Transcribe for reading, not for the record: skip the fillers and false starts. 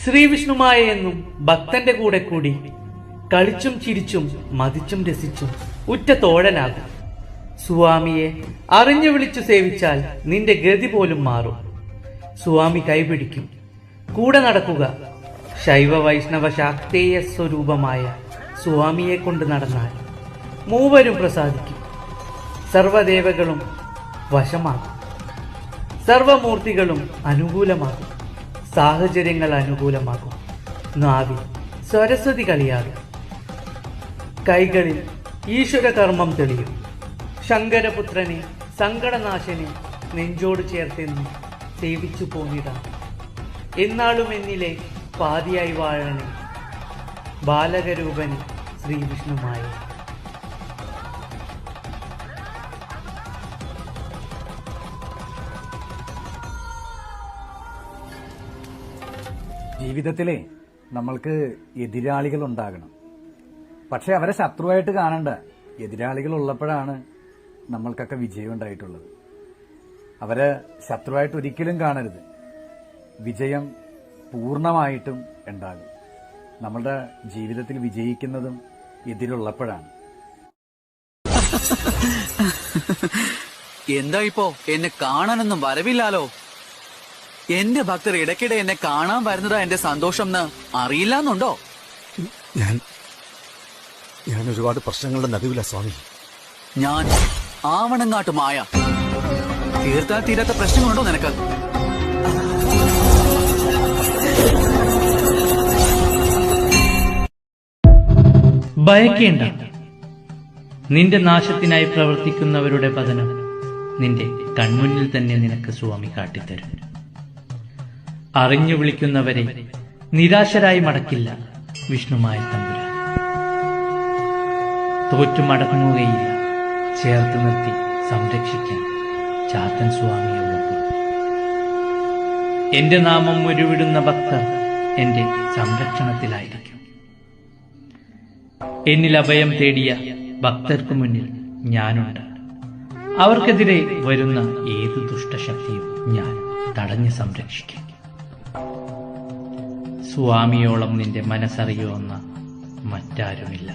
ശ്രീവിഷ്ണുമായ എന്നും ഭക്തന്റെ കൂടെ കൂടി കളിച്ചും ചിരിച്ചും മതിച്ചും രസിച്ചും ഉറ്റ തോഴനാകും. സ്വാമിയെ അറിഞ്ഞു വിളിച്ചു സേവിച്ചാൽ നിന്റെ ഗതി പോലും മാറും. സ്വാമി കൈപിടിക്കും, കൂടെ നടക്കുക. ശൈവ വൈഷ്ണവ ശാക്തേയ സ്വരൂപമായ സ്വാമിയെ കൊണ്ട് നടന്നാൽ മൂവരും പ്രസാദിക്കും. സർവദേവകളും വശമാകും, സർവമൂർത്തികളും അനുകൂലമാകും, സാഹചര്യങ്ങൾ അനുകൂലമാകും. നാവിൽ സരസ്വതി കളിയാടും, കൈകളിൽ ഈശ്വര കർമ്മം തെളിയും. ശങ്കരപുത്രനെ സങ്കടനാശനെ നെഞ്ചോട് ചേർത്തെന്നും സേവിച്ചു പോന്നിടാം. എന്നാളും എന്നിലെ പാതിയായി വാഴണേ ബാലകരൂപന് ശ്രീവിഷ്ണുമായ. ജീവിതത്തിലെ നമ്മൾക്ക് എതിരാളികൾ ഉണ്ടാകണം, പക്ഷെ അവരെ ശത്രുവായിട്ട് കാണണ്ട. എതിരാളികൾ ഉള്ളപ്പോഴാണ് നമ്മൾക്കൊക്കെ വിജയം ഉണ്ടായിട്ടുള്ളത്. അവരെ ശത്രുവായിട്ട് ഒരിക്കലും കാണരുത്. വിജയം പൂർണ്ണമായിട്ടും ഉണ്ടാകും. നമ്മളുടെ ജീവിതത്തിൽ വിജയിക്കുന്നതും എതിരുള്ളപ്പോഴാണ്. എന്താ ഇപ്പോ എന്നെ കാണാനൊന്നും വരവില്ലാലോ? എന്റെ ഭക്തർ ഇടയ്ക്കിടെ എന്നെ കാണാൻ വരുന്നതാ എന്റെ സന്തോഷം എന്ന് അറിയില്ലെന്നുണ്ടോ? ഞാൻ ഒരുപാട് പ്രശ്നങ്ങളുടെ നടുവിലാ സ്വാമി. ഞാൻ ആവണങ്ങാട്ട് മായ. തീർത്താൽ തീരാത്ത പ്രശ്നങ്ങളുണ്ടോ നിനക്ക്? ഭയക്കേണ്ട. നിന്റെ നാശത്തിനായി പ്രവർത്തിക്കുന്നവരുടെ പതനം നിന്റെ കൺമുന്നിൽ തന്നെ നിനക്ക് സ്വാമി കാട്ടിത്തരും. അറിഞ്ഞു വിളിക്കുന്നവരെ നിരാശരായി മടക്കില്ല വിഷ്ണുമായ തമ്പുരാൻ. തോറ്റുമടങ്ങുകയില്ല, ചേർത്ത് നിർത്തി സംരക്ഷിക്കാൻ ചാത്തൻ സ്വാമിയുള്ളപ്പോൾ. എന്റെ നാമം ഉരുവിടുന്ന ഭക്തർ എന്റെ സംരക്ഷണത്തിലായിരിക്കും. എന്നിൽ അഭയം തേടിയ ഭക്തർക്ക് മുന്നിൽ ഞാനുണ്ട്. അവർക്കെതിരെ വരുന്ന ഏതു ദുഷ്ടശക്തിയും ഞാൻ തടഞ്ഞു സംരക്ഷിക്കും. സ്വാമിയോളം നിന്റെ മനസ്സറിയുമെന്ന മറ്റാരുമില്ല.